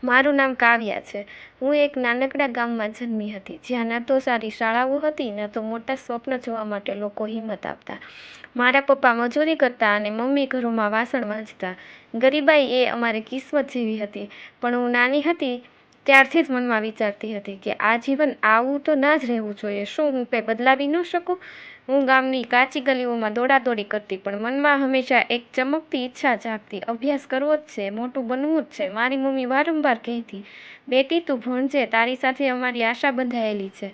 મારું નામ કાવ્યા છે. હું એક નાનકડા ગામમાં જન્મી હતી, જ્યાં ન તો સારી શાળાઓ હતી, ન તો મોટા સ્વપ્ન જોવા માટે લોકો હિંમત આપતા. મારા પપ્પા મજૂરી કરતા અને મમ્મી ઘરોમાં વાસણ માંજતા. ગરીબાઈ એ અમારી કિસ્મત જેવી હતી. પણ હું નાની હતી ત્યારથી જ મનમાં વિચારતી હતી કે આ જીવન આવું તો ના જ રહેવું જોઈએ. શું હું કંઈ બદલાવી ન શકું? હું ગામની કાચી ગલીઓમાં દોડાદોડી કરતી, પણ મનમાં હંમેશા એક ચમકતી ઈચ્છા જાગતી. અભ્યાસ કરવો જ છે, મોટું બનવું જ છે. મારી મમ્મી વારંવાર કહેતી, બેટી તું ભણજે, તારી સાથે અમારી આશા બંધાયેલી છે.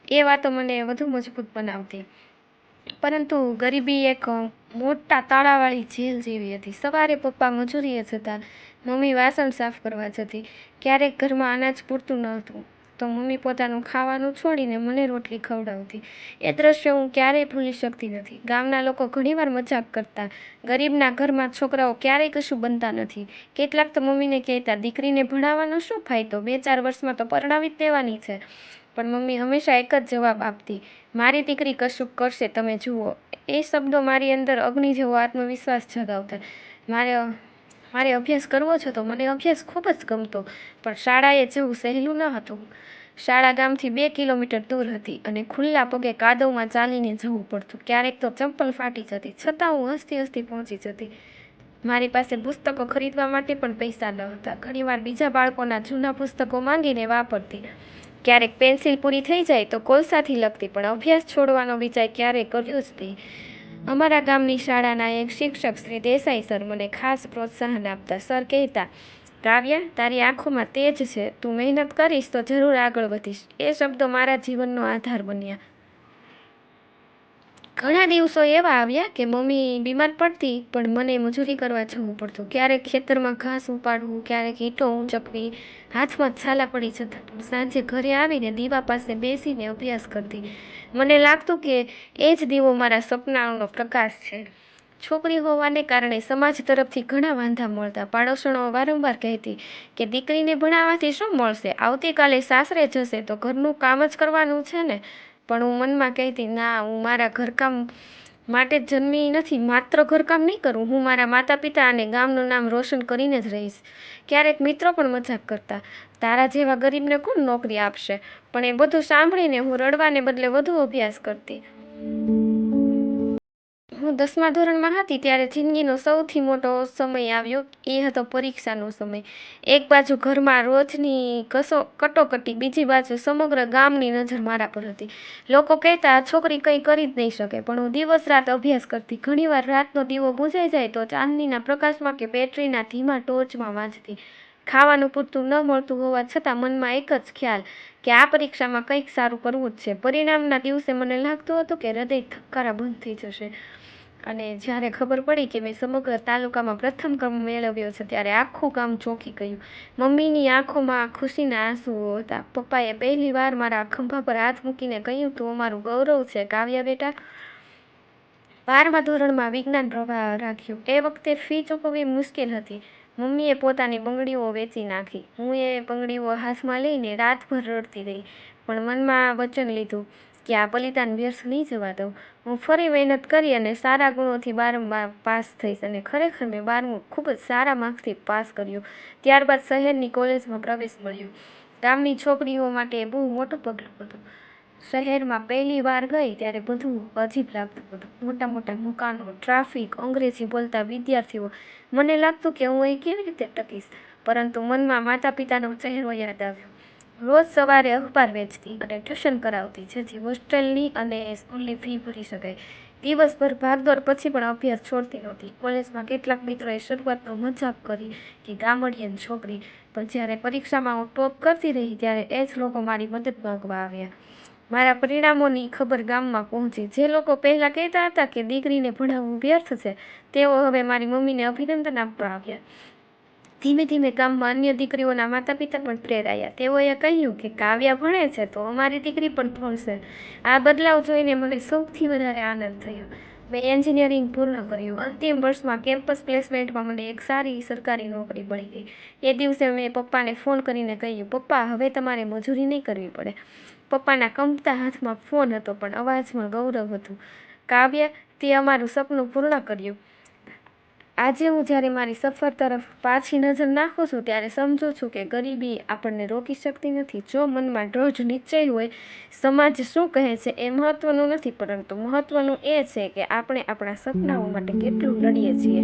એ વાતો મને વધુ મજબૂત બનાવતી. પરંતુ ગરીબી એક મોટા તાળાવાળી જેલ જેવી હતી. સવારે પપ્પા મજૂરીએ જતા, મમ્મી વાસણ સાફ કરવા જતી. ક્યારેક ઘરમાં અનાજ પૂરતું ન હતું તો મમ્મી પોતાનું ખાવાનું છોડીને મને રોટલી ખવડાવતી. એ દ્રશ્ય હું ક્યારેય ભૂલી શકતી નથી. ગામના લોકો ઘણીવાર મજાક કરતા, ગરીબના ઘરમાં છોકરાઓ ક્યારેય કશું બનતા નથી. કેટલાક તો મમ્મીને કહેતા, દીકરીને ભણાવવાનો શું ફાયદો, 2-4 વર્ષમાં તો પરણાવી જ દેવાની છે. પણ મમ્મી હંમેશા એક જ જવાબ આપતી, મારી દીકરી કશુંક કરશે, તમે જુઓ. એ શબ્દો મારી અંદર અગ્નિ જેવો આત્મવિશ્વાસ જગાવતા. મારે અભ્યાસ કરવો છે તો મને અભ્યાસ ખૂબ જ ગમતો, પણ શાળાએ જવું સહેલું ન હતું. શાળા ગામથી 2 કિલોમીટર દૂર હતી અને ખુલ્લા પગે કાદવમાં ચાલીને જવું પડતું. ક્યારેક તો ચંપલ ફાટી જતી, છતાં હું હસતી હસતી પહોંચી જતી. મારી પાસે પુસ્તકો ખરીદવા માટે પણ પૈસા ન હતા. ઘણીવાર બીજા બાળકોના જૂના પુસ્તકો માંગીને વાપરતી. ક્યારેક પેન્સિલ પૂરી થઈ જાય તો કોલસાથી લખતી, પણ અભ્યાસ છોડવાનો વિચાર ક્યારેય કર્યો જ નહીં. અમારા ગામની શાળાના એક શિક્ષક શ્રી દેસાઈ સર મને ખાસ પ્રોત્સાહન આપતા. સર કહેતા, કાવ્યા, તારી આંખોમાં તેજ છે, તું મહેનત કરીશ તો જરૂર આગળ વધીશ. એ શબ્દો મારા જીવનનો આધાર બન્યા. ઘણા દિવસો એવા આવ્યા કે મમ્મી બીમાર પડતી, પણ મને મજૂરી કરવા જવું પડતું. ક્યારેક ખેતરમાં ઘાસ ઉપાડવું, ક્યારેક ઈંટો ઊંચકવી, હાથમાં છાલા પડી જતા. પણ સાંજે ઘરે આવીને દીવા પાસે બેસીને અભ્યાસ કરતી. મને લાગતું કે એ જ દીવો મારા સપનાઓનો પ્રકાશ છે. છોકરી હોવાને કારણે સમાજ તરફથી ઘણા વાંધા મળતા. પાડોશણો વારંવાર કહેતી કે દીકરીને ભણાવવાથી શું મળશે, આવતીકાલે સાસરે જશે તો ઘરનું કામ જ કરવાનું છે ને. પણ હું મનમાં કહેતી, ના, હું મારા ઘરકામ માટે જન્મી નથી. માત્ર ઘરકામ નહીં કરું, હું મારા માતા પિતા અને ગામનું નામ રોશન કરીને જ રહીશ. ક્યારેક મિત્રો પણ મજાક કરતા, તારા જેવા ગરીબને કોણ નોકરી આપશે. પણ એ બધું સાંભળીને હું રડવાને બદલે વધુ અભ્યાસ કરતી. હું 10મા ધોરણમાં હતી ત્યારે જિંદગીનો સૌથી મોટો સમય આવ્યો. એ હતો પરીક્ષાનો સમય. એક બાજુ ઘરમાં રોજની કટોકટી, બીજી બાજુ સમગ્ર ગામની નજર મારા પર હતી. લોકો કહેતા, આ છોકરી કંઈ કરી જ નહીં શકે. પણ હું દિવસ રાત અભ્યાસ કરતી. ઘણીવાર રાતનો દીવો બુઝાઈ જાય તો ચાંદનીના પ્રકાશમાં કે બેટરીના ધીમા ટોર્ચમાં વાંચતી. ખાવાનું પૂરતું ન મળતું હોવા છતાં મનમાં એક જ ખ્યાલ કે આ પરીક્ષામાં કંઈક સારું કરવું જ છે. પરિણામના દિવસે મને લાગતું હતું કે હૃદય ધબકારા બંધ થઈ જશે. અને જ્યારે ખબર પડી કે મેં સમગ્ર તાલુકામાં પ્રથમ ક્રમ મેળવ્યો છે, ત્યારે આખું ગામ ચોંકી ગયું. મમ્મીની આંખોમાં ખુશીના આંસુઓ હતા. પપ્પાએ પહેલી વાર મારા ખંભા પર હાથ મૂકીને કહ્યું, તું અમારું ગૌરવ છે કાવ્યા બેટા. 12મા ધોરણમાં વિજ્ઞાન પ્રવાહ રાખ્યો. એ વખતે ફી ચૂકવવી મુશ્કેલ હતી. મમ્મીએ પોતાની બંગડીઓ વેચી નાખી. હું એ બંગડીઓ હાથમાં લઈને રાતભર રડતી રહી, પણ મનમાં વચન લીધું કે આ બલિદાન વ્યર્થ નહીં જવા દઉં. હું ફરી મહેનત કરી અને સારા ગુણોથી 12મા પાસ થઈશ. અને ખરેખર મેં 12મું ખૂબ જ સારા માર્ક્સથી પાસ કર્યું. ત્યારબાદ શહેરની કોલેજમાં પ્રવેશ મળ્યો. ગામની છોકરીઓ માટે બહુ મોટું પગલું હતું. શહેરમાં પહેલી વાર ગઈ ત્યારે બધું અજીબ લાગતું હતું. મોટા મોટા મકાનો, ટ્રાફિક, અંગ્રેજી બોલતા વિદ્યાર્થીઓ. મને લાગતું કે હું અહીં કેવી રીતે ટકીશ. પરંતુ મનમાં માતા પિતાનો ચહેરો યાદ આવ્યો. રોજ સવારે અખબાર વેચતી અને ટ્યુશન કરાવતી, જેથી હોસ્ટેલની અને સ્કૂલની ફી ભરી શકાય. દિવસભર ભાગદોડ પછી પણ અભ્યાસ છોડતી નહોતી. કોલેજમાં કેટલાક મિત્રોએ શરૂઆતમાં મજાક કરી કે ગામડિયાની છોકરી, પણ જ્યારે પરીક્ષામાં હું ટોપ કરતી રહી ત્યારે એ જ લોકો મારી મદદ માંગવા આવ્યા. મારા પરિણામોની ખબર ગામમાં પહોંચી. જે લોકો પહેલાં કહેતા હતા કે દીકરીને ભણાવવું વ્યર્થ છે, તેઓ હવે મારી મમ્મીને અભિનંદન આપવા આવ્યા. ધીમે ધીમે ગામમાં અન્ય દીકરીઓના માતા પિતા પણ પ્રેરાયા. તેઓએ કહ્યું કે કાવ્યા ભણે છે તો અમારી દીકરી પણ ભણશે. આ બદલાવ જોઈને મને સૌથી વધારે આનંદ થયો. મેં એન્જિનિયરિંગ પૂર્ણ કર્યું. અંતિમ વર્ષમાં કેમ્પસ પ્લેસમેન્ટમાં મને એક સારી સરકારી નોકરી મળી ગઈ. એ દિવસે મેં પપ્પાને ફોન કરીને કહ્યું, પપ્પા, હવે તમારે મજૂરી નહીં કરવી પડે. પપ્પાના કંપતા હાથમાં ફોન હતો, પણ અવાજમાં ગૌરવ હતું. કાવ્યા, તે અમારું સપનું પૂર્ણ કર્યું. આજે હું જ્યારે મારી સફર તરફ પાછી નજર નાખું છું ત્યારે સમજું છું કે ગરીબી આપણને રોકી શકતી નથી. જો મનમાં દૃઢ નિશ્ચય હોય, સમાજ શું કહે છે એ મહત્વનું નથી, પરંતુ મહત્વનું એ છે કે આપણે આપણા સપનાઓ માટે કેટલું લડીએ છીએ.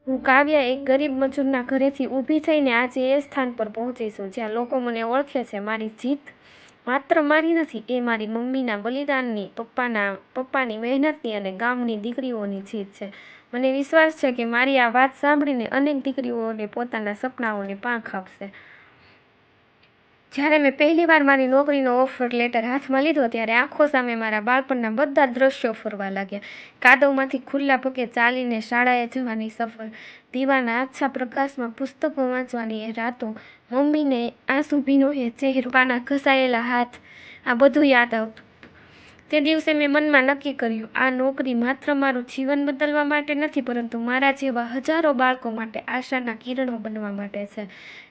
હું કાવ્યા એક ગરીબ મજૂરના ઘરેથી ઊભી થઈને આજે એ સ્થાન પર પહોંચી છું જ્યાં લોકો મને ઓળખે છે. મારી જીત માત્ર મારી નથી, એ મારી મમ્મીના બલિદાનની, પપ્પાની મહેનતની અને ગામની દીકરીઓની જીત છે. મને વિશ્વાસ છે કે મારી આ વાત સાંભળીને અનેક દીકરીઓને પોતાના સપનાઓને પાંખ આપશે. જ્યારે મેં પહેલીવાર મારી નોકરીનો ઓફર લેટર હાથમાં લીધો ત્યારે આંખો સામે મારા બાળપણના બધા દ્રશ્યો ફરવા લાગ્યા. કાદવમાંથી ખુલ્લા પગે ચાલીને શાળાએ જવાની સફર, દીવાના આછા પ્રકાશમાં પુસ્તકો વાંચવાની એ રાતો, મમ્મીને આંસુ ભીનો એ ચહેરો, પપ્પાના ઘસાયેલા હાથ, આ બધું યાદ આવતું. તે દિવસે મેં મનમાં નક્કી કર્યું, આ નોકરી માત્ર મારું જીવન બદલવા માટે નથી, પરંતુ મારા જેવા હજારો બાળકો માટે આશાના કિરણો બનવા માટે છે.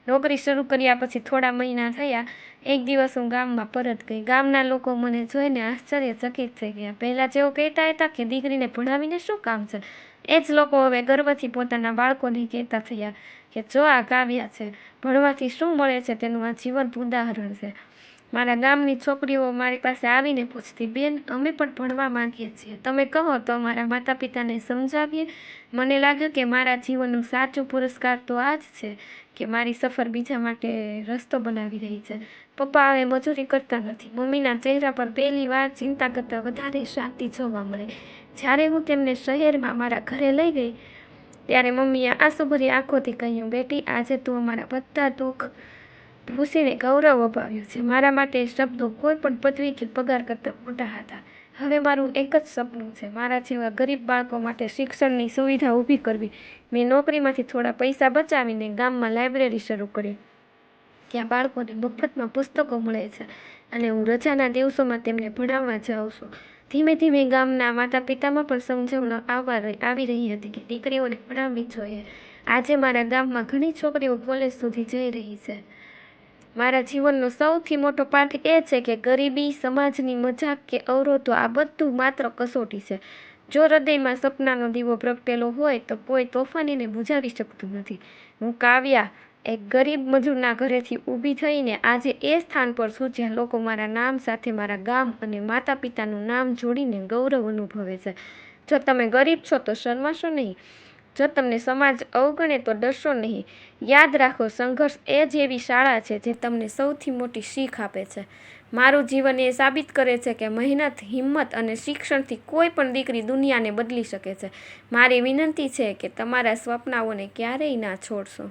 નોકરી શરૂ કર્યા પછી થોડા મહિના થયા. એક દિવસ હું ગામમાં પરત ગઈ. ગામના લોકો મને જોઈને આશ્ચર્યચકિત થઈ ગયા. પહેલા જેઓ કહેતા હતા કે દીકરીને ભણાવીને શું કામ છે, એ જ લોકો હવે ગર્વથી પોતાના બાળકોને કહેતા થયા કે જો આ કાવ્યા છે, ભણવાથી શું મળે છે તેનું આ જીવંત ઉદાહરણ છે. મારા ગામની છોકરીઓ મારી પાસે આવીને પૂછતી, બેન, અમે પણ ભણવા માંગીએ છીએ, તમે કહો તો અમારા માતા પિતાને સમજાવીએ. મને લાગ્યું કે મારા જીવનનું સાચું પુરસ્કાર તો આ જ છે કે મારી સફર બીજા માટે રસ્તો બનાવી રહી છે. પપ્પા હવે મજૂરી કરતા નથી. મમ્મીના ચહેરા પર પહેલી વાર ચિંતા કરતાં વધારે શાંતિ જોવા મળે. જ્યારે હું તેમને શહેરમાં મારા ઘરે લઈ ગઈ ત્યારે મમ્મીએ આંસુભરી આંખોથી કહ્યું, બેટી, આજે તું અમારા બધા દુઃખ ભૂસીને ગૌરવ અપાવ્યું છે. મારા માટે એ શબ્દો કોઈ પણ પદવી કે પગાર કરતાં મોટા હતા. હવે મારું એક જ સપનું છે, મારા જેવા ગરીબ બાળકો માટે શિક્ષણની સુવિધા ઊભી કરવી. મેં નોકરીમાંથી થોડા પૈસા બચાવીને ગામમાં લાઇબ્રેરી શરૂ કરી. ત્યાં બાળકોને મફતમાં પુસ્તકો મળે છે અને હું રજાના દિવસોમાં તેમને ભણાવવા જાઉં છું. ધીમે ધીમે ગામના માતા પિતામાં પણ સમજણ આવી રહી હતી કે દીકરીઓને ભણાવવી જોઈએ. આજે મારા ગામમાં ઘણી છોકરીઓ કોલેજ સુધી જઈ રહી છે. મારા જીવનનો સૌથી મોટો પાઠ એ છે કે ગરીબી, સમાજની મજાક કે અવરોધો, આ બધું માત્ર કસોટી છે. જો હૃદયમાં સપનાનો દીવો પ્રગટેલો હોય તો કોઈ તોફાન એને બુઝાવી શકતું નથી. હું કાવ્યા એક ગરીબ મજૂરના ઘરેથી ઊભી થઈને આજે એ સ્થાન પર છું જ્યાં લોકો મારા નામ સાથે મારા ગામ અને માતા પિતાનું નામ જોડીને ગૌરવ અનુભવે છે. જો તમે ગરીબ છો તો શરમાશો નહીં. જો તમને સમાજ અવગણે તો ડરશો નહીં. યાદ રાખો, સંઘર્ષ એ જ એવી શાળા છે જે તમને સૌથી મોટી શીખ આપે છે. મારું જીવન એ સાબિત કરે છે કે મહેનત, હિંમત અને શિક્ષણથી કોઈ પણ દીકરી દુનિયાને બદલી શકે છે. મારી વિનંતી છે કે તમારા સપનાઓને ક્યારેય ના છોડશો.